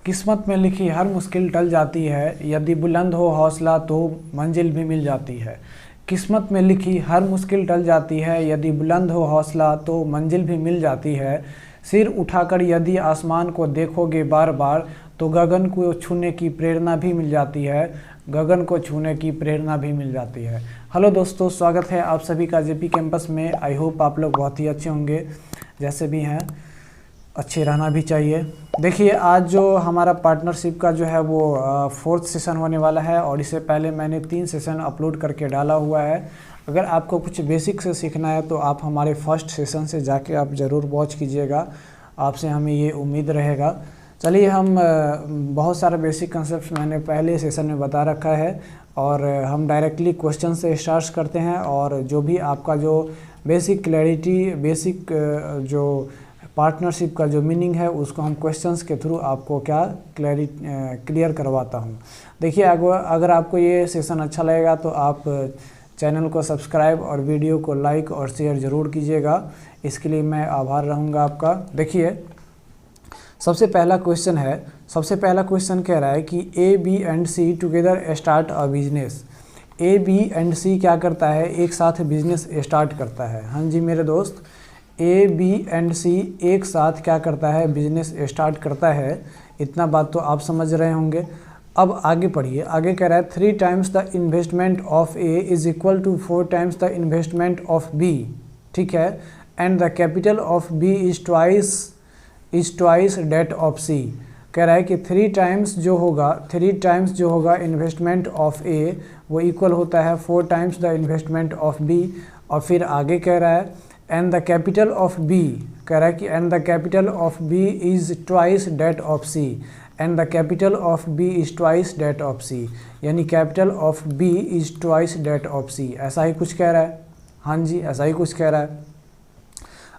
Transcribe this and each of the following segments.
किस्मत में लिखी हर मुश्किल टल जाती है, यदि बुलंद हो हौसला तो मंजिल भी मिल जाती है। किस्मत में लिखी हर मुश्किल टल जाती है, यदि बुलंद हो हौसला तो मंजिल भी मिल जाती है। सिर उठाकर यदि आसमान को देखोगे बार बार तो गगन को छूने की प्रेरणा भी मिल जाती है, गगन को छूने की प्रेरणा भी मिल जाती है। हेलो दोस्तों, स्वागत है आप सभी का जेपी कैंपस में। आई होप आप लोग बहुत ही अच्छे होंगे, जैसे भी हैं अच्छे रहना भी चाहिए। देखिए, आज जो हमारा पार्टनरशिप का जो है वो 4th सेशन होने वाला है और इससे पहले मैंने 3 सेशन अपलोड करके डाला हुआ है। अगर आपको कुछ बेसिक से सीखना है तो आप हमारे फर्स्ट सेशन से जाके आप ज़रूर वॉच कीजिएगा, आपसे हमें ये उम्मीद रहेगा। चलिए, हम बहुत सारे बेसिक कंसेप्ट मैंने पहले सेशन में बता रखा है और हम डायरेक्टली क्वेश्चन से स्टार्ट करते हैं। और जो भी आपका जो बेसिक क्लैरिटी, बेसिक जो पार्टनरशिप का जो मीनिंग है उसको हम क्वेश्चंस के थ्रू आपको क्लियर करवाता हूँ। देखिए, अगर आपको ये सेशन अच्छा लगेगा तो आप चैनल को सब्सक्राइब और वीडियो को लाइक और शेयर ज़रूर कीजिएगा, इसके लिए मैं आभार रहूँगा आपका। देखिए, सबसे पहला क्वेश्चन कह रहा है कि A B and c together start a business. A B and c क्या करता है, एक साथ बिजनेस स्टार्ट करता है। हाँ जी मेरे दोस्त, ए बी एंड सी एक साथ क्या करता है, बिजनेस स्टार्ट करता है। इतना बात तो आप समझ रहे होंगे। अब आगे पढ़िए, आगे कह रहा है 3 times the investment of a is equal to 4 times the investment of b. ठीक है, and the capital of b is twice that of c. कह रहा है कि 3 टाइम्स जो होगा इन्वेस्टमेंट ऑफ ए वो इक्वल होता है 4 times the investment of b. और फिर आगे कह रहा है and the capital of b, कह रहा है कि and the capital of b is twice that of c. And the capital of b is twice that of c, यानी capital of b is twice that of c. ऐसा ही कुछ कह रहा है। हाँ जी, ऐसा ही कुछ कह रहा है।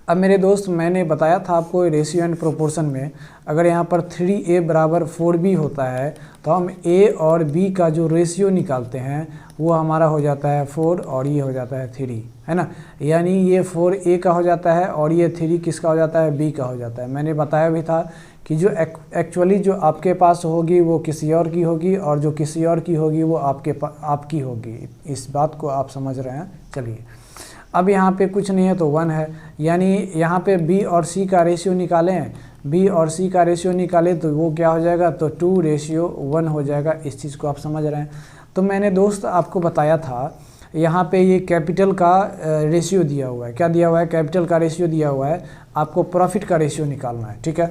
अब मेरे दोस्त, मैंने बताया था आपको रेशियो एंड प्रोपोर्शन में, अगर यहाँ पर 3a बराबर 4b होता है तो हम a और b का जो रेशियो निकालते हैं वो हमारा हो जाता है 4 और ये हो जाता है 3, है ना। यानी ये 4a का हो जाता है और ये 3 किसका हो जाता है, b का हो जाता है। मैंने बताया भी था कि जो एक्चुअली जो आपके पास होगी वो किसी और की होगी और जो किसी और की होगी वो आपकी होगी। इस बात को आप समझ रहे हैं। चलिए, अब यहाँ पे कुछ नहीं है तो 1 है, यानी यहाँ पे B और C का रेशियो निकालें, B और C का रेशियो निकालें तो वो क्या हो जाएगा, तो 2:1 हो जाएगा। इस चीज़ को आप समझ रहे हैं। तो मैंने दोस्त आपको बताया था यहाँ पे ये कैपिटल का रेशियो दिया हुआ है। क्या दिया हुआ है, कैपिटल का रेशियो दिया हुआ है। आपको प्रॉफिट का रेशियो निकालना है, ठीक है।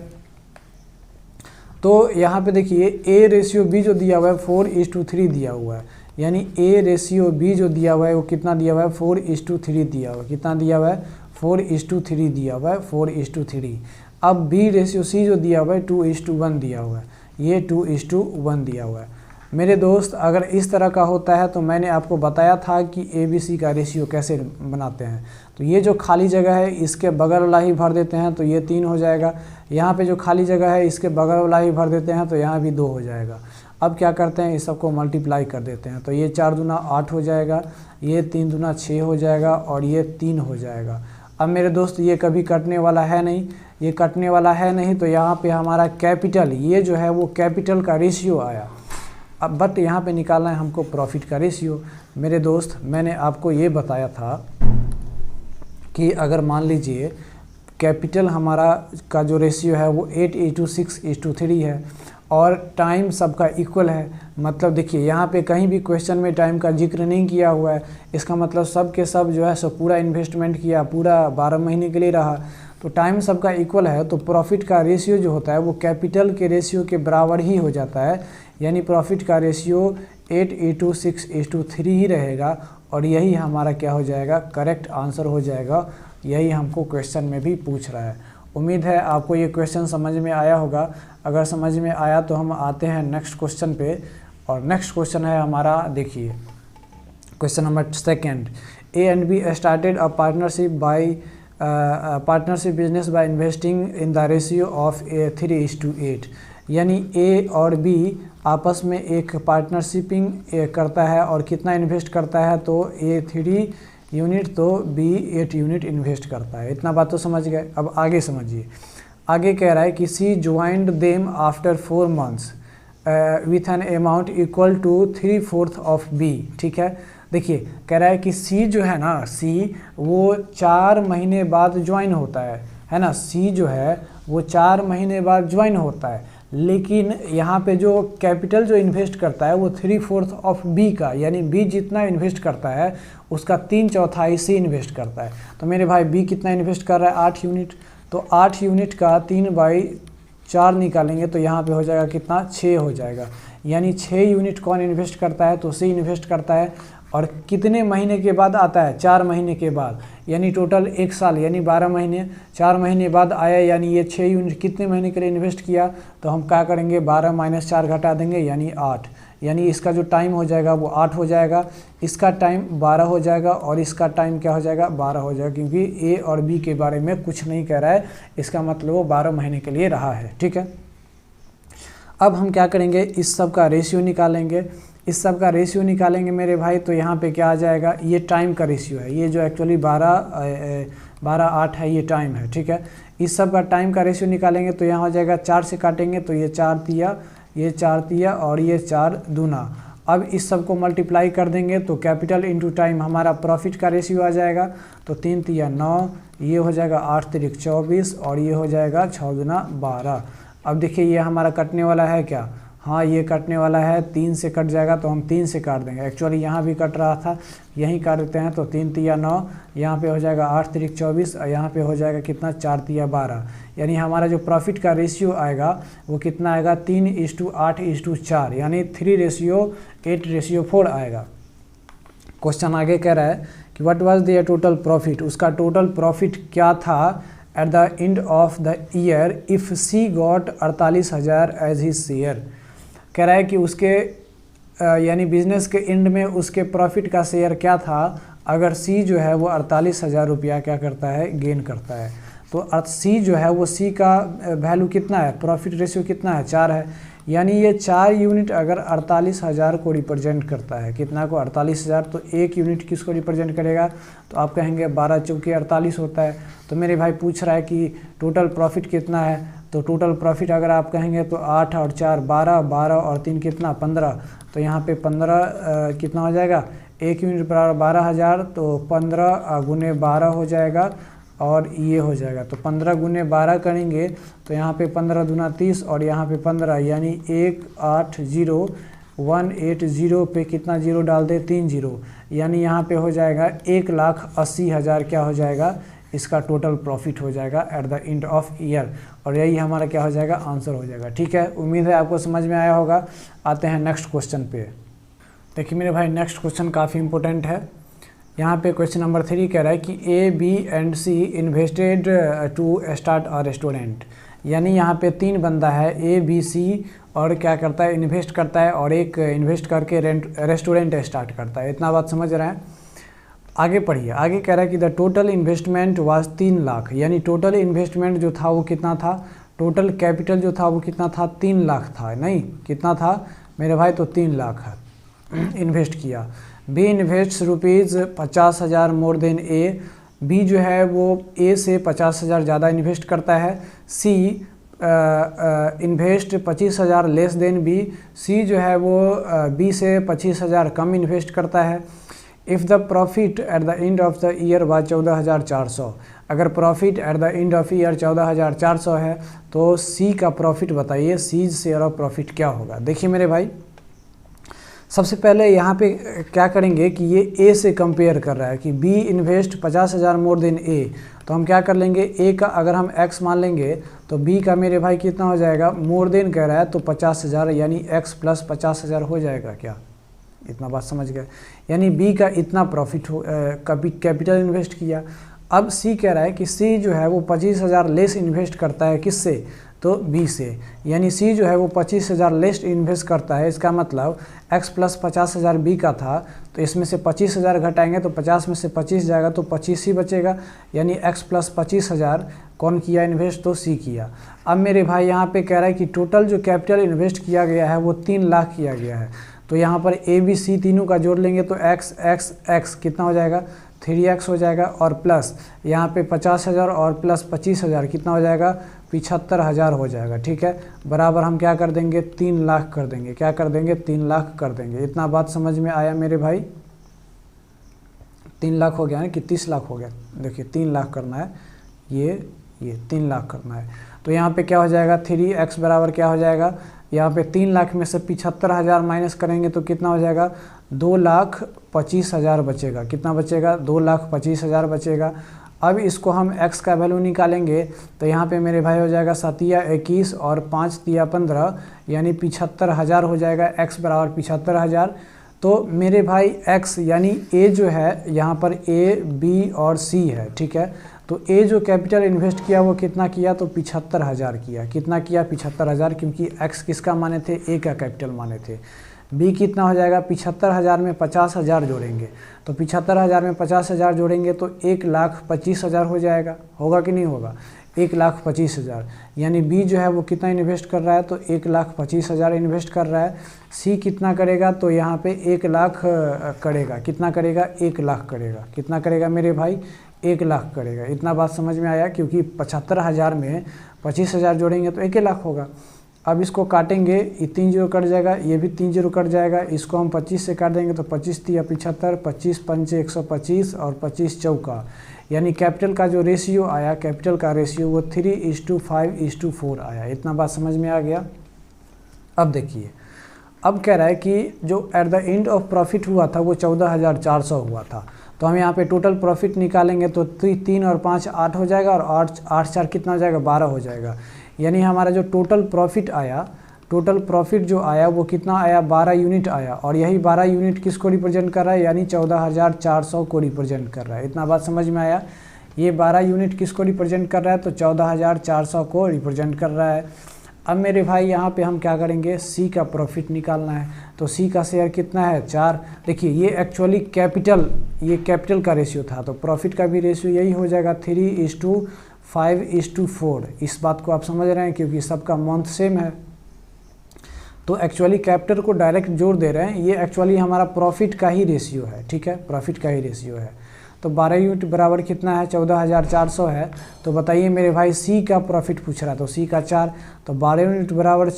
तो यहाँ पे देखिए A रेशियो B जो दिया हुआ है 4:3 दिया हुआ है, यानी A रेशियो B जो दिया हुआ है वो कितना दिया हुआ है, 4:3 दिया हुआ है। कितना दिया हुआ है, 4:3 दिया हुआ है, 4:3। अब B रेशियो C जो दिया हुआ है 2:1 दिया हुआ है, ये 2:1 दिया हुआ है। मेरे दोस्त, अगर इस तरह का होता है तो मैंने आपको बताया था कि ABC का रेशियो कैसे बनाते हैं। तो ये जो खाली जगह है इसके बगल वाला ही भर देते हैं तो ये 3 हो जाएगा। यहाँ पे जो खाली जगह है इसके बगल वाला ही भर देते हैं तो यहाँ भी 2 हो जाएगा। अब क्या करते हैं, इस सबको मल्टीप्लाई कर देते हैं तो ये 4 दूना 8 हो जाएगा, ये 3 दूना 6 हो जाएगा और ये 3 हो जाएगा। अब मेरे दोस्त, ये कभी कटने वाला है नहीं, ये कटने वाला है नहीं, तो यहाँ पे हमारा कैपिटल, ये जो है वो कैपिटल का रेशियो आया। अब बट यहाँ पे निकालना है हमको प्रॉफिट का रेशियो। मेरे दोस्त, मैंने आपको ये बताया था कि अगर मान लीजिए कैपिटल हमारा का जो रेशियो है वो 8:6:3 है और टाइम सबका इक्वल है। मतलब देखिए, यहाँ पे कहीं भी क्वेश्चन में टाइम का जिक्र नहीं किया हुआ है। इसका मतलब सब के सब जो है सो पूरा इन्वेस्टमेंट किया, पूरा 12 महीने के लिए रहा, तो टाइम सबका इक्वल है। तो प्रॉफिट का रेशियो जो होता है वो कैपिटल के रेशियो के बराबर ही हो जाता है, यानी प्रॉफिट का रेशियो 8:6:3 ही रहेगा। और यही हमारा क्या हो जाएगा, करेक्ट आंसर हो जाएगा। यही हमको क्वेश्चन में भी पूछ रहा है। उम्मीद है आपको ये क्वेश्चन समझ में आया होगा। अगर समझ में आया तो हम आते हैं नेक्स्ट क्वेश्चन पे। और नेक्स्ट क्वेश्चन है हमारा, देखिए question number 2। A and b started a partnership business by investing in the ratio of 3:8। यानी ए और बी आपस में एक पार्टनरशिपिंग करता है और कितना इन्वेस्ट करता है, तो ए 3 यूनिट तो बी 8 यूनिट इन्वेस्ट करता है। इतना बात तो समझ गए। अब आगे समझिए, आगे कह रहा है कि c joined them after 4 months with an amount equal to 3/4 of b. ठीक है, देखिए कह रहा है कि सी जो है ना, सी वो 4 महीने बाद ज्वाइन होता है ना। सी जो है वो 4 महीने बाद ज्वाइन होता है, लेकिन यहाँ पे जो कैपिटल जो इन्वेस्ट करता है वो 3/4 ऑफ बी का, यानी बी जितना इन्वेस्ट करता है उसका 3/4 सी इन्वेस्ट करता है। तो मेरे भाई बी कितना इन्वेस्ट कर रहा है, 8 यूनिट। तो 8 यूनिट का 3/4 निकालेंगे तो यहाँ पे हो जाएगा कितना, 6 हो जाएगा। यानी 6 यूनिट कौन इन्वेस्ट करता है, तो सी इन्वेस्ट करता है। और कितने महीने के बाद आता है, 4 महीने के बाद, यानी टोटल 1 साल यानी 12 महीने, 4 महीने बाद आया, यानी ये 6 यूनिट कितने महीने के लिए इन्वेस्ट किया, तो हम क्या करेंगे 12 - 4 घटा देंगे यानी 8, यानी इसका जो टाइम हो जाएगा वो 8 हो जाएगा, इसका टाइम 12 हो जाएगा और इसका टाइम क्या हो जाएगा, 12 हो जाएगा, क्योंकि ए और बी के बारे में कुछ नहीं कह रहा है, इसका मतलब वो 12 महीने के लिए रहा है। ठीक है, अब हम क्या करेंगे, इस सब का रेशियो निकालेंगे। इस सब का रेशियो निकालेंगे मेरे भाई, तो यहाँ पे क्या आ जाएगा, ये टाइम का रेशियो है, ये जो एक्चुअली 12/8 है, ये टाइम है। ठीक है, इस सब का टाइम का रेशियो निकालेंगे तो यहाँ हो जाएगा 4 से काटेंगे तो ये 4 तिया, ये 4 तिया और ये 4 दूना। अब इस सब को मल्टीप्लाई कर देंगे तो कैपिटल इंटू टाइम हमारा प्रॉफिट का रेशियो आ जाएगा। तो 3 तिया 9, ये हो जाएगा 8 तिरिक 24 और ये हो जाएगा 6 दूना 12। अब देखिए ये हमारा कटने वाला है क्या, हाँ ये कटने वाला है, 3 से कट जाएगा तो हम 3 से काट देंगे। एक्चुअली यहाँ भी कट रहा था, यहीं काट देते हैं। तो 3 तिया 9, यहाँ पे हो जाएगा 8 तिरिक 24 और यहाँ पे हो जाएगा कितना, 4 तिया 12। यानी हमारा जो प्रॉफिट का रेशियो आएगा वो कितना आएगा, 3:8:4, यानी 3:8:4 आएगा। क्वेश्चन आगे कह रहा है कि what was the total profit, उसका टोटल प्रॉफिट क्या था at the end of the year if C got 48,000 as his share. कह रहा है कि उसके यानी बिजनेस के एंड में उसके प्रॉफिट का शेयर क्या था अगर सी जो है वो 48,000 रुपया क्या करता है, गेन करता है। तो सी जो है वो सी का वैल्यू कितना है, प्रॉफिट रेशियो कितना है, 4 है। यानी ये 4 यूनिट अगर 48,000 को रिप्रेजेंट करता है, कितना को, 48,000, तो 1 यूनिट किसको रिप्रेजेंट करेगा, तो आप कहेंगे 12 चौके 48 होता है। तो मेरे भाई पूछ रहा है कि टोटल प्रॉफिट कितना है, तो टोटल प्रॉफिट अगर आप कहेंगे तो 8 और 4 12, 12 और 3 कितना, 15। तो यहाँ पे 15 कितना हो जाएगा, 1 यूनिट बराबर 12,000, तो 15 गुने 12 हो जाएगा और ये हो जाएगा। तो 15 गुने 12 करेंगे तो यहाँ पे 15 दूना 30 और यहाँ पे 15, यानी 180 पे कितना जीरो डाल दे, 3 जीरो, यानी यहाँ पे हो जाएगा 1,80,000 क्या हो जाएगा, इसका टोटल प्रॉफिट हो जाएगा eight the end of year. और यही हमारा क्या हो जाएगा, आंसर हो जाएगा। ठीक है, उम्मीद है आपको समझ में आया होगा। आते हैं नेक्स्ट क्वेश्चन पे। देखिए मेरे भाई नेक्स्ट क्वेश्चन काफ़ी इंपॉर्टेंट है। यहाँ पे क्वेश्चन नंबर 3 कह रहा है कि ए, B and c invested to start a restaurant. यानी यहाँ पे 3 बंदा है, ए बी सी, और क्या करता है, इन्वेस्ट करता है, और एक इन्वेस्ट करके रेस्टोरेंट स्टार्ट करता है। इतना बात समझ रहे हैं। आगे पढ़िए, आगे कह रहा है कि the total investment was 3 lakh. यानी टोटल इन्वेस्टमेंट जो था वो कितना था, टोटल कैपिटल जो था वो कितना था, 3 लाख था। नहीं, कितना था मेरे भाई, तो 3 लाख इन्वेस्ट किया। बी इन्वेस्ट ₹50,000 मोर देन ए। बी जो है वो ए से 50,000 ज़्यादा इन्वेस्ट करता है। सी इन्वेस्ट 25,000 लेस देन बी। सी जो है वो बी से 25,000 कम इन्वेस्ट करता है। If the profit eight the end of the year was 14,400। अगर profit eight the end of year 14,400 है तो सी का प्रॉफिट बताइए, सी शेयर ऑफ प्रॉफिट क्या होगा। देखिए मेरे भाई, सबसे पहले यहाँ पे क्या करेंगे कि ये ए से कंपेयर कर रहा है कि बी इन्वेस्ट 50,000 मोर देन ए। तो हम क्या कर लेंगे, ए का अगर हम एक्स मान लेंगे तो बी का मेरे भाई कितना हो जाएगा, मोर देन कह रहा है तो 50,000, यानी एक्स प्लस 50,000 हो जाएगा क्या, इतना बात समझ गए। यानी बी का इतना प्रॉफिट हो कैपिटल इन्वेस्ट किया। अब सी कह रहा है कि सी जो है वो 25,000 लेस इन्वेस्ट करता है, किससे, तो बी से। यानी सी जो है वो 25,000 लेस इन्वेस्ट करता है। इसका मतलब x प्लस 50,000 बी का था, तो इसमें से 25,000 घटाएंगे तो 50 में से 25 जाएगा तो 25 ही बचेगा। यानी x प्लस 25,000 कौन किया इन्वेस्ट, तो सी किया। अब मेरे भाई यहाँ पे कह रहा है कि टोटल जो कैपिटल इन्वेस्ट किया गया है वो 3 लाख किया गया है। तो यहाँ पर ए बी सी तीनों का जोड़ लेंगे तो x x x कितना हो जाएगा, 3x हो जाएगा, और प्लस यहाँ पे 50,000 और प्लस 25,000 कितना हो जाएगा, 75,000 हो जाएगा। ठीक है, बराबर हम क्या कर देंगे, 3 लाख कर देंगे। क्या कर देंगे, 3 लाख कर देंगे। इतना बात समझ में आया मेरे भाई? 3 लाख हो गया ना कि 30 लाख हो गया? देखिए 3 लाख करना है, ये 3 लाख करना है। तो यहाँ पे क्या हो जाएगा, 3x बराबर क्या हो जाएगा, यहाँ पे 3 लाख में से 75,000 माइनस करेंगे तो कितना हो जाएगा, 2,25,000 बचेगा। कितना बचेगा, 2,25,000 बचेगा। अब इसको हम x का वैल्यू निकालेंगे तो यहाँ पे मेरे भाई हो जाएगा 7 या 21 और 5 तिया 15 यानी 75,000 हो जाएगा। x बराबर 75,000। तो मेरे भाई x यानी a जो है यहाँ पर a, b और c है। ठीक है, तो a जो कैपिटल इन्वेस्ट किया वो कितना किया, तो 75,000 किया। कितना किया, 75,000, क्योंकि x किसका माने थे, a का कैपिटल माने थे। b कितना हो जाएगा, 75,000 में 50,000 जोड़ेंगे, तो 75,000 में 50,000 जोड़ेंगे तो 1,25,000 हो जाएगा। होगा कि नहीं होगा, 1,25,000। यानी b जो है वो कितना इन्वेस्ट कर रहा है, तो 1,25,000 इन्वेस्ट कर रहा है। c कितना करेगा, तो यहाँ पे 1 लाख करेगा। कितना करेगा, 1 लाख करेगा। कितना करेगा मेरे भाई, 1 लाख करेगा। इतना बात समझ में आया? क्योंकि 75,000 में 25,000 जोड़ेंगे तो 1 लाख होगा। अब इसको काटेंगे, ये 3 जीरो कट जाएगा, ये भी 3 जीरो कट जाएगा। इसको हम 25 से काट देंगे तो 25 तिया 75, 25 पंचे 125 और 25 चौका, यानी कैपिटल का जो रेशियो आया, कैपिटल का रेशियो वो 3:5:4 आया। इतना बात समझ में आ गया? अब देखिए, अब कह रहा है कि जो eight the end of profit हुआ था वो 14,400 हुआ था। तो हम यहाँ पे टोटल प्रॉफिट निकालेंगे तो 3 और 5 8 हो जाएगा, और 8 4 कितना हो जाएगा, 12 हो जाएगा। यानी हमारा जो टोटल प्रॉफिट आया, टोटल प्रॉफिट जो आया वो कितना आया, 12 यूनिट आया। और यही 12 यूनिट किसको रिप्रेजेंट कर रहा है, यानी 14,400 को रिप्रेजेंट कर रहा है। इतना बात समझ में आया? ये 12 यूनिट किसको रिप्रेजेंट कर रहा है, तो 14,400 को रिप्रेजेंट कर रहा है। अब मेरे भाई यहाँ पे हम क्या करेंगे, सी का प्रॉफिट निकालना है। तो सी का शेयर कितना है, 4। देखिए ये एक्चुअली ये कैपिटल का रेशियो था, तो प्रॉफिट का भी रेशियो यही हो जाएगा 3:5:4। इस बात को आप समझ रहे हैं, क्योंकि सबका मंथ सेम है। तो एक्चुअली कैपिटल को डायरेक्ट जोड़ दे रहे हैं, ये एक्चुअली हमारा प्रॉफिट का ही रेशियो है। ठीक है, प्रॉफिट का ही रेशियो है। तो 12 यूनिट बराबर कितना है, 14,400 है। तो बताइए मेरे भाई, सी का प्रॉफिट पूछ रहा है, तो सी का 4। तो 12 यूनिट बराबर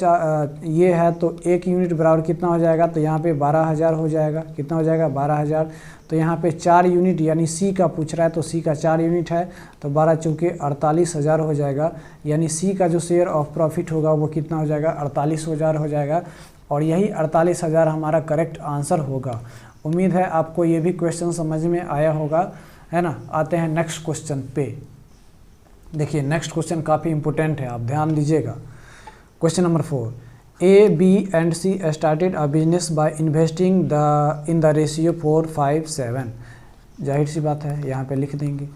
ये है, तो 1 यूनिट बराबर कितना हो जाएगा, तो यहाँ पे 12,000 हो जाएगा। कितना हो जाएगा, 12,000। तो यहाँ पे 4 यूनिट यानी सी का पूछ रहा है, तो सी का 4 यूनिट है, तो 12 चौके 48,000 हो जाएगा। यानी सी का जो शेयर ऑफ प्रॉफिट होगा वो कितना हो जाएगा, 48,000 हो जाएगा। और यही 48,000 हमारा करेक्ट आंसर होगा। उम्मीद है आपको ये भी क्वेश्चन समझ में आया होगा, है ना। आते हैं नेक्स्ट क्वेश्चन पे। देखिए नेक्स्ट क्वेश्चन काफ़ी इंपॉर्टेंट है, आप ध्यान दीजिएगा। Question number 4, A, B and C started a business by investing in the ratio 4:5:7। जाहिर सी बात है, यहाँ पे लिख देंगे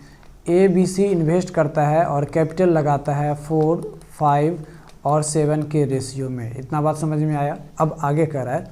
A, B, C इन्वेस्ट करता है और कैपिटल लगाता है 4, 5 और 7 के रेशियो में। इतना बात समझ में आया। अब आगे कह रहा है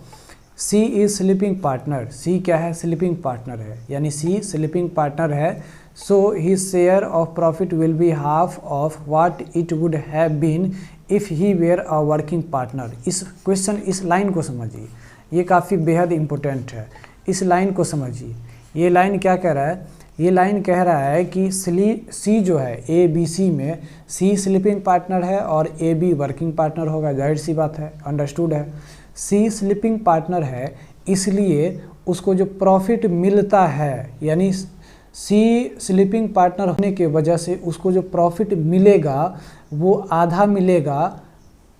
C is sleeping partner. C क्या है, स्लीपिंग पार्टनर है, यानी C स्लीपिंग पार्टनर है। So his share of profit will be half of what it would have been if he were a working partner. इस क्वेश्चन, इस line को समझिए, ये काफ़ी बेहद इम्पोर्टेंट है। इस लाइन को समझिए। ये लाइन क्या कह रहा है, ये लाइन कह रहा है कि सी जो है ए बी सी में सी स्लीपिंग पार्टनर है और ए बी वर्किंग पार्टनर होगा। जाहिर सी बात है, अंडरस्टूड है। सी स्लीपिंग पार्टनर है, इसलिए उसको जो प्रॉफिट मिलता है, यानी सी स्लीपिंग पार्टनर होने के वजह से उसको जो प्रॉफिट मिलेगा वो आधा मिलेगा।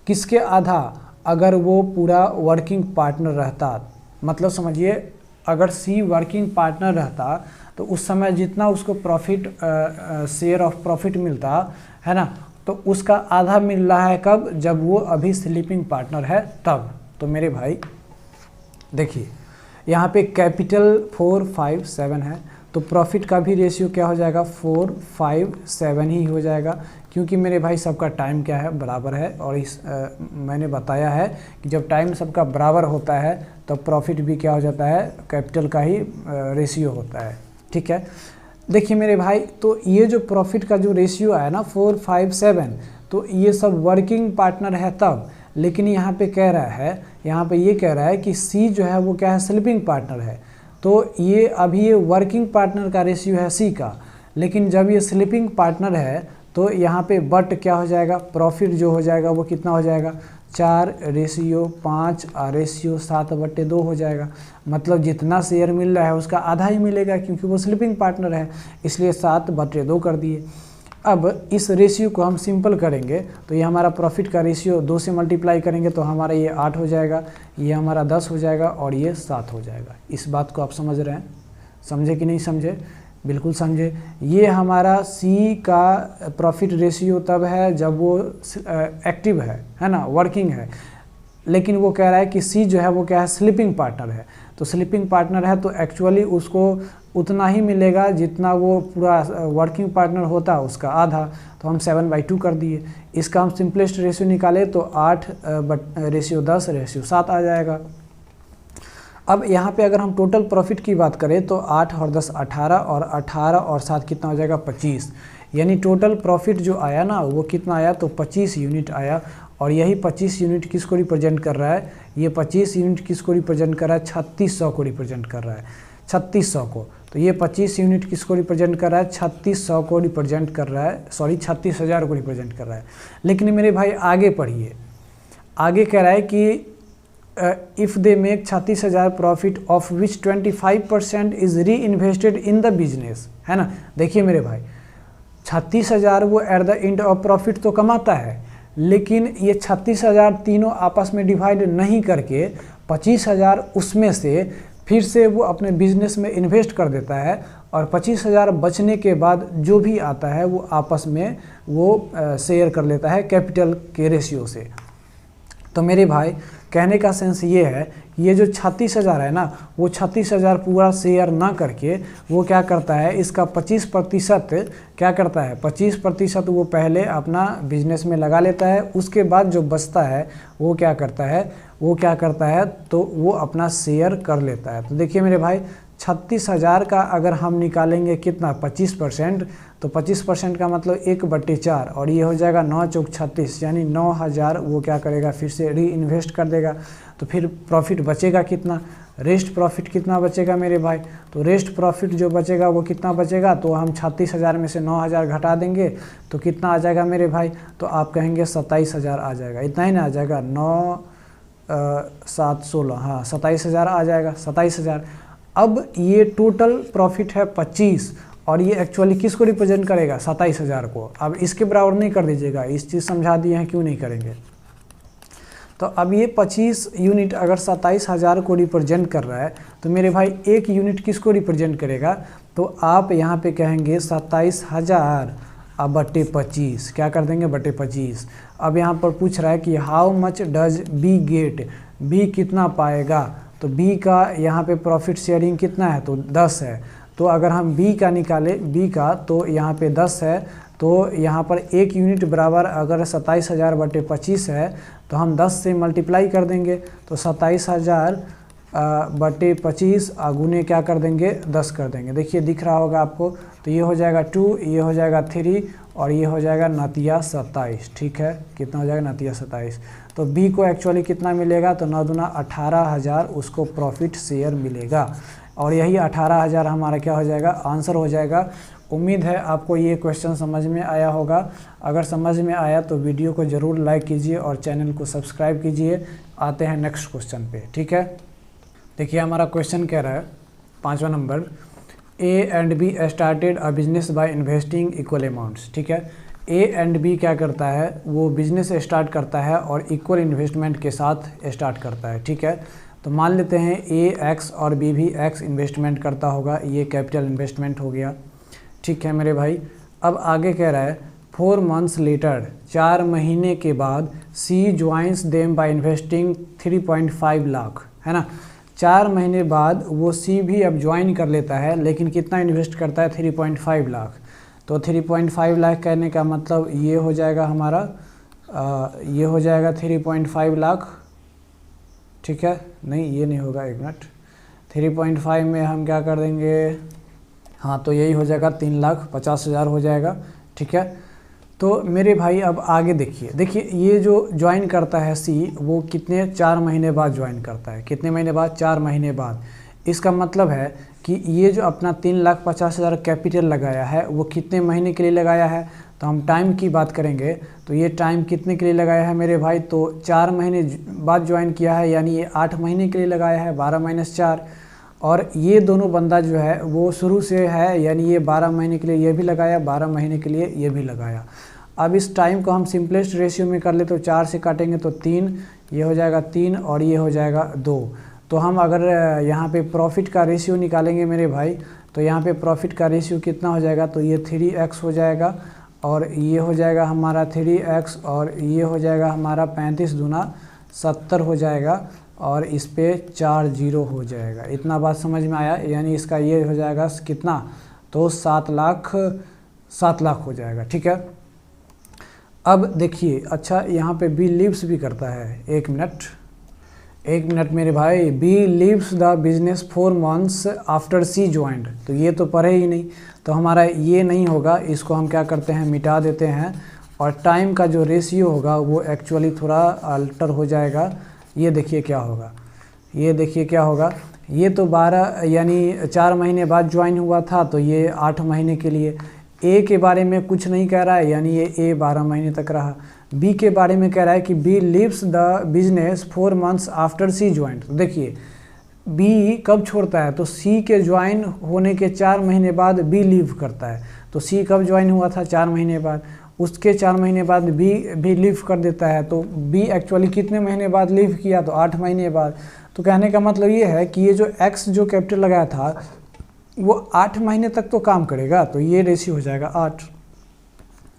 किसके आधा, अगर वो पूरा वर्किंग पार्टनर रहता। मतलब समझिए, अगर सी वर्किंग पार्टनर रहता तो उस समय जितना उसको प्रॉफिट शेयर ऑफ प्रॉफिट मिलता है ना, तो उसका आधा मिल रहा है कब, जब वो अभी स्लीपिंग पार्टनर है तब। तो मेरे भाई देखिए, यहाँ पे कैपिटल 4, 5, 7 है, तो प्रॉफिट का भी रेशियो क्या हो जाएगा, 4, 5, 7 ही हो जाएगा। क्योंकि मेरे भाई सबका टाइम क्या है, बराबर है। और मैंने बताया है कि जब टाइम सबका बराबर होता है तो प्रॉफिट भी क्या हो जाता है, कैपिटल का ही रेशियो होता है। ठीक है, देखिए मेरे भाई, तो ये जो प्रॉफिट का जो रेशियो है ना 4, 5, 7, तो ये सब वर्किंग पार्टनर है तब। लेकिन यहाँ पे कह रहा है, यहाँ पे ये कह रहा है कि सी जो है वो क्या है, स्लीपिंग पार्टनर है। तो ये अभी ये वर्किंग पार्टनर का रेशियो है सी का, लेकिन जब ये स्लीपिंग पार्टनर है तो यहाँ पे बट क्या हो जाएगा, प्रॉफिट जो हो जाएगा वो कितना हो जाएगा, 4:5 रेशियो 7/2 हो जाएगा। मतलब जितना शेयर मिल रहा है उसका आधा ही मिलेगा, क्योंकि वो स्लीपिंग पार्टनर है, इसलिए 7/2 कर दिए। अब इस रेशियो को हम सिंपल करेंगे तो ये हमारा प्रॉफिट का रेशियो 2 से मल्टीप्लाई करेंगे तो हमारा ये 8 हो जाएगा, ये हमारा 10 हो जाएगा और ये 7 हो जाएगा। इस बात को आप समझ रहे हैं, समझे कि नहीं समझे? बिल्कुल समझे। ये हमारा सी का प्रॉफिट रेशियो तब है जब वो एक्टिव है ना, वर्किंग है। लेकिन वो कह रहा है कि सी जो है वो क्या है, स्लीपिंग पार्टनर है। तो स्लीपिंग पार्टनर है तो एक्चुअली उसको उतना ही मिलेगा जितना वो पूरा वर्किंग पार्टनर होता उसका आधा, तो हम 7/2 कर दिए। इसका हम सिंपलेस्ट रेशियो निकाले तो 8:10 रेशियो 7 आ जाएगा। अब यहाँ पे अगर हम टोटल प्रॉफिट की बात करें तो 8 और 10 18 और 18 और 7 कितना हो जाएगा, 25। यानी टोटल प्रॉफिट जो आया ना वो कितना आया, तो 25 यूनिट आया। और यही 25 यूनिट किसको रिप्रेजेंट कर रहा है, ये 25 यूनिट किसको रिप्रेजेंट कर रहा है, 3600 को रिप्रेजेंट कर रहा है, 3600 को। तो ये 25 यूनिट किसको रिप्रेजेंट कर रहा है, 3600 को रिप्रेजेंट कर रहा है, सॉरी 36,000 को रिप्रेजेंट कर रहा है। लेकिन मेरे भाई आगे पढ़िए, आगे कह रहा है कि if they make 36,000 profit of which 25% is री इन्वेस्टेड इन द बिजनेस, है ना। देखिए मेरे भाई 36,000 वो eight the end of profit तो कमाता है, लेकिन ये 36,000 तीनों आपस में डिवाइड नहीं करके 25,000 उसमें से फिर से वो अपने बिजनेस में इन्वेस्ट कर देता है, और 25,000 बचने के बाद जो भी आता है वो आपस में वो शेयर कर लेता है कैपिटल के रेशियो से। तो मेरे भाई कहने का सेंस ये है, ये जो 36,000 है ना, वो 36,000 पूरा शेयर ना करके वो क्या करता है, इसका 25% क्या करता है, 25% वो पहले अपना बिजनेस में लगा लेता है। उसके बाद जो बचता है वो क्या करता है, तो वो अपना शेयर कर लेता है। तो देखिए मेरे भाई 36,000 का अगर हम निकालेंगे कितना, 25%, तो 25% का मतलब 1/4, और ये हो जाएगा 9 चौक 36, यानी 9,000 वो क्या करेगा, फिर से री इन्वेस्ट कर देगा। तो फिर प्रॉफिट बचेगा कितना, रेस्ट प्रॉफिट कितना बचेगा मेरे भाई, तो रेस्ट प्रॉफिट जो बचेगा वो कितना बचेगा, तो हम 36,000 में से 9,000 घटा देंगे तो कितना आ जाएगा मेरे भाई, तो आप कहेंगे 27,000 आ जाएगा। इतना ही ना आ जाएगा, 9 7 16, हाँ 27,000 आ जाएगा, 27,000। अब ये टोटल प्रॉफिट है 25, और ये एक्चुअली किसको रिप्रेजेंट करेगा, 27,000 को। अब इसके बराबर नहीं कर दीजिएगा, इस चीज़ समझा दिए हैं, क्यों नहीं करेंगे। तो अब ये 25 यूनिट अगर 27,000 को रिप्रेजेंट कर रहा है तो मेरे भाई एक यूनिट किसको रिप्रेजेंट करेगा, तो आप यहाँ पे कहेंगे 27,000 अब बटे 25, क्या कर देंगे, बटे 25। अब यहाँ पर पूछ रहा है कि how much does B get, B कितना पाएगा, तो बी का यहाँ पे प्रॉफिट शेयरिंग कितना है, तो 10 है। तो अगर हम बी का निकालें, बी का, तो यहाँ पे 10 है, तो यहाँ पर एक यूनिट बराबर अगर 27,000 बटे 25 है तो हम 10 से मल्टीप्लाई कर देंगे, तो 27,000 बटे 25 गुने क्या कर देंगे, 10 कर देंगे। देखिए दिख रहा होगा आपको, तो ये हो जाएगा 2, ये हो जाएगा 3 और ये हो जाएगा 29 ठीक है, कितना हो जाएगा 29। तो बी को एक्चुअली कितना मिलेगा, तो 9 दूना 18,000 उसको प्रॉफिट शेयर मिलेगा, और यही 18,000 हमारा क्या हो जाएगा, आंसर हो जाएगा। उम्मीद है आपको ये क्वेश्चन समझ में आया होगा। अगर समझ में आया तो वीडियो को ज़रूर लाइक कीजिए और चैनल को सब्सक्राइब कीजिए। आते हैं नेक्स्ट क्वेश्चन पे, ठीक है। देखिए हमारा क्वेश्चन कह रहा है 5वां number, a and b started a business by investing equal amounts, ठीक है। ए एंड बी क्या करता है, वो बिजनेस स्टार्ट करता है और इक्वल इन्वेस्टमेंट के साथ स्टार्ट करता है, ठीक है। तो मान लेते हैं ए एक्स और बी भी एक्स इन्वेस्टमेंट करता होगा, ये कैपिटल इन्वेस्टमेंट हो गया, ठीक है मेरे भाई। अब आगे कह रहा है 4 मंथ्स लेटर, 4 महीने के बाद c joins them by investing 3.5 lakh, है ना। 4 महीने बाद वो सी भी अब ज्वाइन कर लेता है, लेकिन कितना इन्वेस्ट करता है, 3.5 लाख। तो 3.5 लाख कहने का मतलब ये हो जाएगा हमारा, ये हो जाएगा 3.5 लाख, ठीक है। नहीं ये नहीं होगा, एक मिनट, 3.5 में हम क्या कर देंगे, हाँ तो यही हो जाएगा 3,50,000 हो जाएगा, ठीक है। तो मेरे भाई अब आगे देखिए ये जो ज्वाइन करता है सी, वो कितने 4 महीने बाद ज्वाइन करता है, कितने महीने बाद, 4 महीने बाद। इसका मतलब है कि ये जो अपना 3,50,000 कैपिटल लगाया है वो कितने महीने के लिए लगाया है। तो हम टाइम की बात करेंगे तो ये टाइम कितने के लिए लगाया है मेरे भाई, तो 4 महीने बाद ज्वाइन किया है, यानी ये 8 महीने के लिए लगाया है, 12 - 4। और ये दोनों बंदा जो है वो शुरू से है, यानी ये 12 महीने के लिए ये भी लगाया, 12 महीने के लिए ये भी लगाया। अब इस टाइम को हम सिंपलेस्ट रेशियो में कर ले तो 4 से काटेंगे तो 3, ये हो जाएगा 3 और ये हो जाएगा 2। तो हम अगर यहाँ पे प्रॉफिट का रेशियो निकालेंगे मेरे भाई, तो यहाँ पे प्रॉफिट का रेशियो कितना हो जाएगा, तो ये 3x हो जाएगा और ये हो जाएगा हमारा 3x और ये हो जाएगा हमारा 35 दूना 70 हो जाएगा और इस पे 4 0 हो जाएगा। इतना बात समझ में आया, यानी इसका ये हो जाएगा कितना, तो 7 लाख हो जाएगा। ठीक है, अब देखिए, अच्छा यहाँ पे बी लीव्स भी करता है, एक मिनट मेरे भाई। B leaves the business 4 months after C joined, तो ये तो पढ़े ही नहीं, तो हमारा ये नहीं होगा, इसको हम क्या करते हैं, मिटा देते हैं। और टाइम का जो रेशियो होगा वो एक्चुअली थोड़ा अल्टर हो जाएगा। ये देखिए क्या होगा, ये तो 12 यानी 4 महीने बाद ज्वाइन हुआ था, तो ये 8 महीने के लिए। ए के बारे में कुछ नहीं कह रहा है, यानी ये ए 12 महीने तक रहा। बी के बारे में कह रहा है कि B leaves the business 4 months after C join. तो देखिए बी कब छोड़ता है, तो सी के ज्वाइन होने के 4 महीने बाद बी लीव करता है। तो सी कब ज्वाइन हुआ था, 4 महीने बाद, उसके 4 महीने बाद बी भी लीव कर देता है। तो बी एक्चुअली कितने महीने बाद लीव किया, तो 8 महीने बाद। तो कहने का मतलब ये है कि ये जो एक्स जो कैपिटल लगाया था वो 8 महीने तक तो काम करेगा, तो ये रेशियो हो जाएगा 8।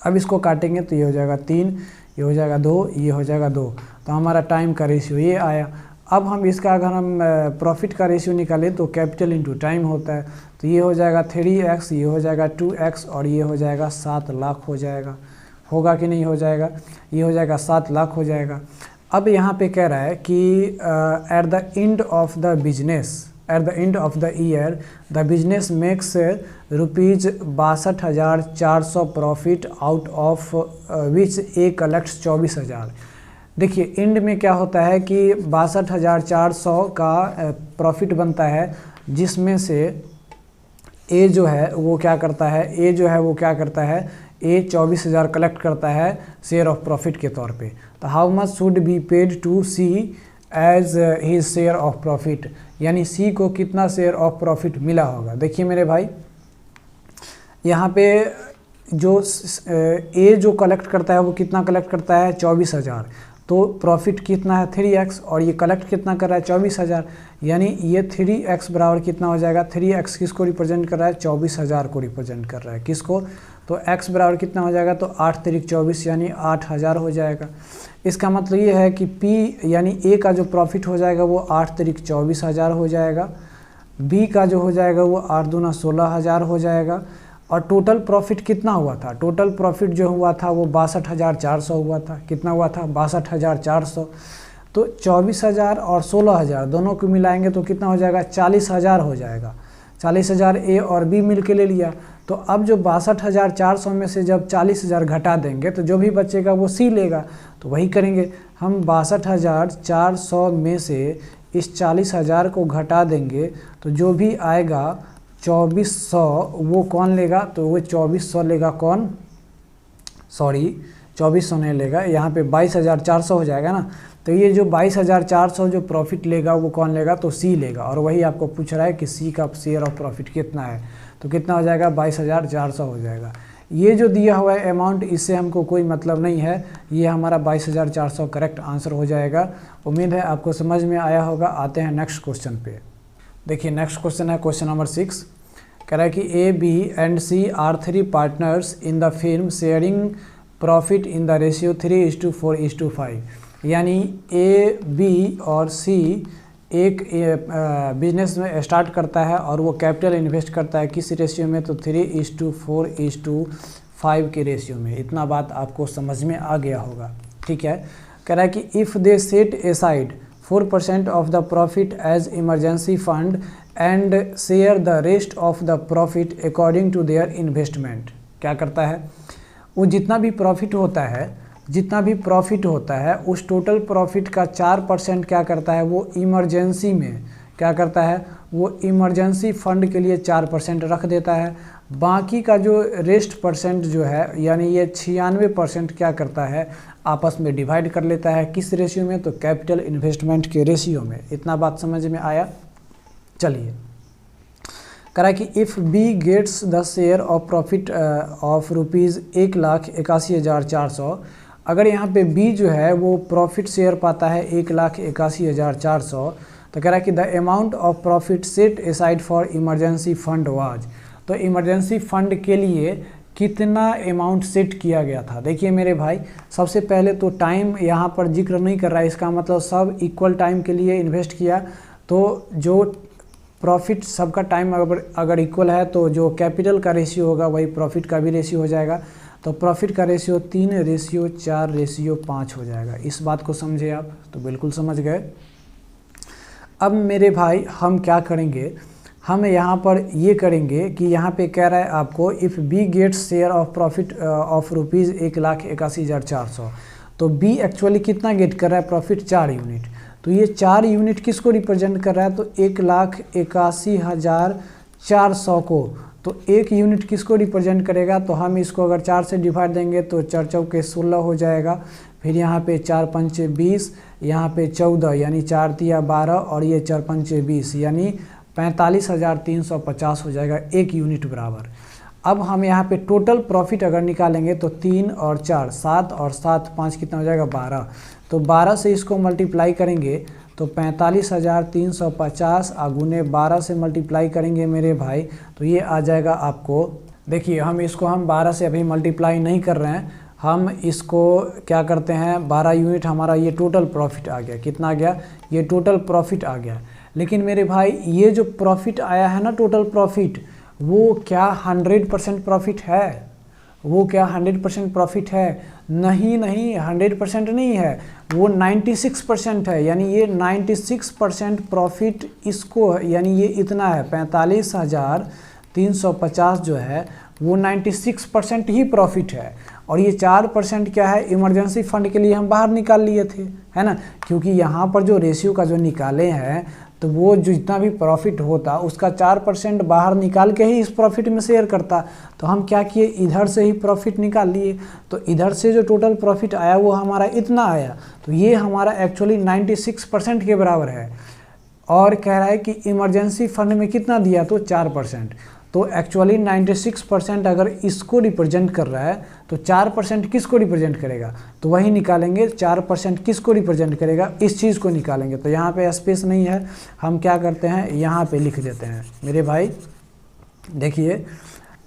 अब इसको काटेंगे तो ये हो जाएगा 3, ये हो जाएगा 2, ये हो जाएगा 2। तो हमारा टाइम का रेशियो ये आया। अब हम इसका अगर हम प्रॉफिट का रेशियो निकालें तो कैपिटल इंटू टाइम होता है, तो ये हो जाएगा 3x, ये हो जाएगा 2x और ये हो जाएगा 7 लाख हो जाएगा। होगा कि नहीं हो जाएगा, ये हो जाएगा 7 लाख हो जाएगा। अब यहाँ पे कह रहा है कि eight the end of the business, eight the end of the year the business makes rupees 62,400 profit out of which A collects 24,000। देखिए एंड में क्या होता है कि 62,400 का प्रॉफिट बनता है, जिसमें से ए जो है वो क्या करता है, ए 24,000 कलेक्ट करता है शेयर ऑफ प्रॉफिट के तौर पे। तो how much should be paid to C as his share of profit, यानी सी को कितना शेयर ऑफ प्रॉफिट मिला होगा। देखिए मेरे भाई, यहाँ पे जो ए जो कलेक्ट करता है वो कितना कलेक्ट करता है, 24,000। तो प्रॉफिट कितना है, 3x, और ये कलेक्ट कितना कर रहा है, 24,000। यानी ये 3x बराबर कितना हो जाएगा, 3x किसको रिप्रेजेंट कर रहा है, 24,000 को रिप्रेजेंट कर रहा है। किसको, तो x बराबर कितना हो जाएगा, तो 8 तिरिक 24 यानी 8,000 हो जाएगा। इसका मतलब ये है कि P यानी A का जो प्रॉफिट हो जाएगा वो 8 तिरिक 24,000 हो जाएगा, B का जो हो जाएगा वो 8 दूना 16,000 हो जाएगा। और टोटल प्रॉफिट कितना हुआ था, टोटल प्रॉफिट जो हुआ था वो 62,400 हुआ था। कितना हुआ था, 62,400। तो 24,000 और 16,000 दोनों को मिलाएंगे तो कितना हो जाएगा, 40,000 हो जाएगा। 40,000 ए और बी मिल के ले लिया। तो अब जो 62,400 में से जब 40,000 घटा देंगे तो जो भी बचेगा वो सी लेगा। तो वही करेंगे हम, 62,400 में से इस 40,000 को घटा देंगे तो जो भी आएगा 2400 वो कौन लेगा, तो वो 2400 लेगा कौन, 2400 नहीं लेगा, यहाँ पे 22,400 हो जाएगा ना। तो ये जो 22,400 जो प्रॉफिट लेगा वो कौन लेगा, तो सी लेगा। और वही आपको पूछ रहा है कि सी का शेयर ऑफ प्रॉफिट कितना है, तो कितना हो जाएगा, 22,400 हो जाएगा। ये जो दिया हुआ है अमाउंट, इससे हमको कोई मतलब नहीं है, ये हमारा 22,400 करेक्ट आंसर हो जाएगा। उम्मीद है आपको समझ में आया होगा। आते हैं नेक्स्ट क्वेश्चन पे। देखिए नेक्स्ट क्वेश्चन है क्वेश्चन नंबर 6। कह रहा है कि ए, B and C are 3 partners in the firm sharing profit in the ratio 3:4:5। यानी ए, बी और सी एक बिजनेस में स्टार्ट करता है और वो कैपिटल इन्वेस्ट करता है किस रेशियो में, तो 3:4:5 के रेशियो में। इतना बात आपको समझ में आ गया होगा। ठीक है, कह रहा है कि if they set aside 4% of the profit as emergency fund and share the rest of the profit according to their investment. क्या करता है, वो जितना भी प्रॉफिट होता है उस टोटल प्रॉफिट का 4% क्या करता है, वो इमरजेंसी में, क्या करता है, वो इमरजेंसी फंड के लिए 4% रख देता है। बाकी का जो रेस्ट परसेंट जो है यानी ये 96% क्या करता है, आपस में डिवाइड कर लेता है। किस रेशियो में, तो कैपिटल इन्वेस्टमेंट के रेशियो में। इतना बात समझ में आया। चलिए, कह रहा है कि if B gets the share of profit of rupees 1,81,400, अगर यहाँ पे बी जो है वो प्रॉफिट शेयर पाता है 1,81,400, तो कह रहा है कि the amount of profit set aside for emergency fund was, तो इमरजेंसी फंड के लिए कितना अमाउंट सेट किया गया था। देखिए मेरे भाई, सबसे पहले तो टाइम यहाँ पर जिक्र नहीं कर रहा है, इसका मतलब सब इक्वल टाइम के लिए इन्वेस्ट किया, तो जो प्रॉफिट सबका टाइम अगर इक्वल है तो जो कैपिटल का रेशियो होगा वही प्रॉफिट का भी रेशियो हो जाएगा। तो प्रॉफिट का रेशियो 3:4:5 हो जाएगा। इस बात को समझे आप, तो बिल्कुल समझ गए। अब मेरे भाई हम क्या करेंगे, हम यहाँ पर ये करेंगे कि यहाँ पे कह रहा है आपको if B gets share of profit of rupees 1,81,400, तो बी एक्चुअली कितना गेट कर रहा है, प्रॉफिट 4 यूनिट। तो ये 4 यूनिट किसको रिप्रेजेंट कर रहा है, तो 1,81,400 को। तो 1 यूनिट किसको रिप्रेजेंट करेगा, तो हम इसको अगर 4 से डिवाइड देंगे तो 4 चौके 16 हो जाएगा। फिर यहाँ पे 4 पंचे 20, यहाँ पे 14 यानी 4 तिया 12 और ये 4 पंचे 20 यानी 45,350 हो जाएगा 1 यूनिट बराबर। अब हम यहाँ पे टोटल प्रॉफिट अगर निकालेंगे तो 3 और 4 7 और 7 5 कितना हो जाएगा 12। तो 12 से इसको मल्टीप्लाई करेंगे तो 45,350 गुने 12 से मल्टीप्लाई करेंगे मेरे भाई, तो ये आ जाएगा आपको। देखिए हम इसको 12 से अभी मल्टीप्लाई नहीं कर रहे हैं, हम इसको क्या करते हैं, 12 यूनिट हमारा ये टोटल प्रॉफिट आ गया। कितना आ गया, ये टोटल प्रॉफिट आ गया। लेकिन मेरे भाई ये जो प्रॉफिट आया है ना टोटल प्रॉफिट, वो क्या 100% प्रॉफिट है, वो क्या 100% प्रॉफिट है, नहीं 100% नहीं है, वो 96% है। यानी ये 96% प्रॉफिट इसको यानी ये इतना है 45,350 जो है वो 96% ही प्रॉफिट है। और ये 4% क्या है, इमरजेंसी फंड के लिए हम बाहर निकाल लिए थे, है ना, क्योंकि यहाँ पर जो रेशियो का जो निकाले हैं तो वो जो जितना भी प्रॉफिट होता उसका 4% बाहर निकाल के ही इस प्रॉफिट में शेयर करता। तो हम क्या किए, इधर से ही प्रॉफिट निकाल लिए, तो इधर से जो टोटल प्रॉफिट आया वो हमारा इतना आया। तो ये हमारा एक्चुअली 96% के बराबर है। और कह रहा है कि इमरजेंसी फंड में कितना दिया, तो 4%। तो एक्चुअली 96% अगर इसको रिप्रेजेंट कर रहा है तो 4% किसको रिप्रेजेंट करेगा, तो वही निकालेंगे 4% किसको रिप्रेजेंट करेगा, इस चीज़ को निकालेंगे। तो यहाँ पे स्पेस नहीं है, हम क्या करते हैं यहाँ पे लिख देते हैं मेरे भाई। देखिए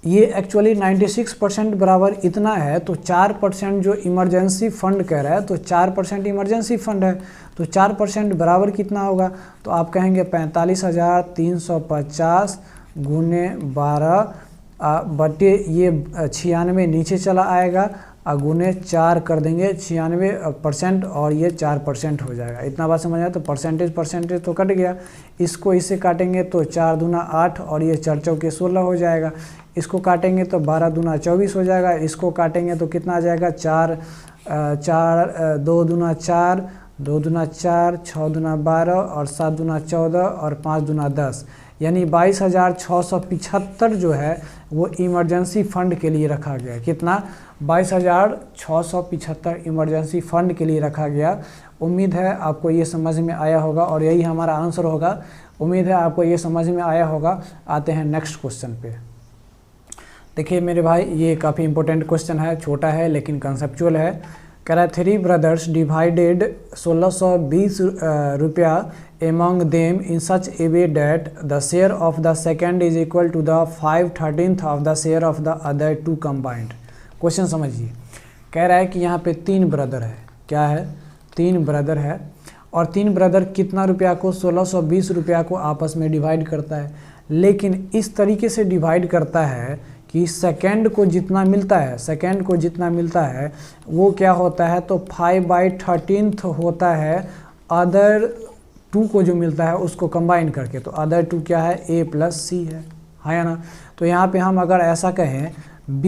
ये एक्चुअली 96% बराबर इतना है, तो 4% जो इमरजेंसी फंड कह रहा है तो 4% इमरजेंसी फंड है, तो 4% बराबर कितना होगा, तो आप कहेंगे 45,350 गुने 12 बटे ये 96 नीचे चला आएगा गुने 4 कर देंगे 96% और ये 4% हो जाएगा। इतना बात समझ आया। तो परसेंटेज तो कट गया, इसको इससे काटेंगे तो 4 दूना 8 और ये 4 चौके 16 हो जाएगा। इसको काटेंगे तो 12 दूना 24 हो जाएगा। इसको काटेंगे तो कितना आ जाएगा, 2 दूना 4, 2 दूना 4, 6 दूना 12 और 7 दूना 14 और 5 दूना 10 यानी 22,675 जो है वो इमरजेंसी फ़ंड के लिए रखा गया। कितना, 22,675 इमरजेंसी फ़ंड के लिए रखा गया। उम्मीद है आपको ये समझ में आया होगा और यही हमारा आंसर होगा। उम्मीद है आपको ये समझ में आया होगा। आते हैं नेक्स्ट क्वेश्चन पे। देखिए मेरे भाई ये काफ़ी इंपॉर्टेंट क्वेश्चन है, छोटा है लेकिन कंसेप्चुअल है। कह रहा है 3 ब्रदर्स डिवाइडेड 1620 रुपया among them in such a way that the share of the second is equal to the 5/13 of the share of the other two combined। Question समझिए, कह रहा है कि यहाँ पे 3 ब्रदर है। क्या है, 3 ब्रदर है और 3 ब्रदर कितना रुपया को, 1620 रुपया को आपस में डिवाइड करता है। लेकिन इस तरीके से डिवाइड करता है कि सेकेंड को जितना मिलता है वो क्या होता है, तो 5/13 होता है अदर 2 को जो मिलता है उसको कंबाइन करके। तो अदर 2 क्या है, A + C है ना। तो यहाँ पे हम अगर ऐसा कहें B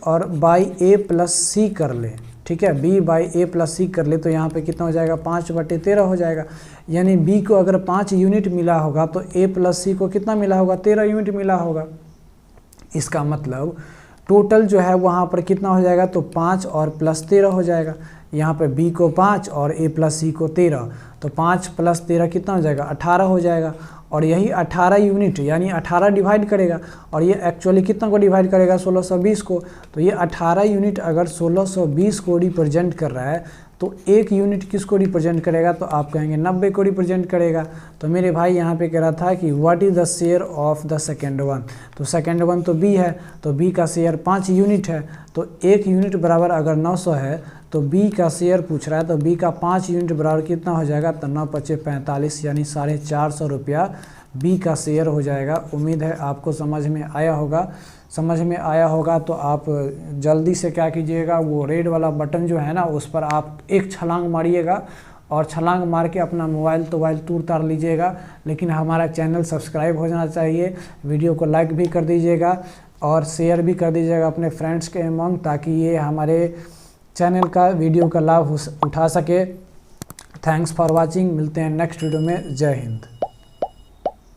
और बाई A + C कर लें, ठीक है, b बाई ए प्लस सी कर ले तो यहाँ पे कितना हो जाएगा 5/13 हो जाएगा। यानी b को अगर 5 यूनिट मिला होगा तो a प्लस सी को कितना मिला होगा 13 यूनिट मिला होगा। इसका मतलब टोटल जो है वहाँ पर कितना हो जाएगा तो 5 और प्लस 13 हो जाएगा। यहाँ पे b को 5 और a प्लस सी को 13, तो 5 प्लस 13 कितना हो जाएगा 18 हो जाएगा। और यही 18 यूनिट यानी 18 डिवाइड करेगा, और ये एक्चुअली कितना को डिवाइड करेगा 1620 को। तो ये 18 यूनिट अगर 1620 को रिप्रेजेंट कर रहा है तो एक यूनिट किसको रिप्रेजेंट करेगा, तो आप कहेंगे 90 को रिप्रेजेंट करेगा। तो मेरे भाई यहाँ पे कह रहा था कि what is the share of the second one, तो सेकेंड वन तो बी है, तो बी का शेयर 5 यूनिट है, तो एक यूनिट बराबर अगर 900 है तो बी का शेयर पूछ रहा है, तो बी का 5 यूनिट बराबर कितना हो जाएगा, तो 9 × 5 = 45 यानी 450 रुपया बी का शेयर हो जाएगा। उम्मीद है आपको समझ में आया होगा। समझ में आया होगा तो आप जल्दी से क्या कीजिएगा, वो रेड वाला बटन जो है ना उस पर आप एक छलांग मारिएगा, और छलांग मार के अपना मोबाइल तूर तार लीजिएगा। लेकिन हमारा चैनल सब्सक्राइब हो जाना चाहिए, वीडियो को लाइक भी कर दीजिएगा और शेयर भी कर दीजिएगा अपने फ्रेंड्स के अमंग, ताकि ये हमारे चैनल का वीडियो का लाभ उठा सके। थैंक्स फॉर वॉचिंग, मिलते हैं नेक्स्ट वीडियो में। जय हिंद।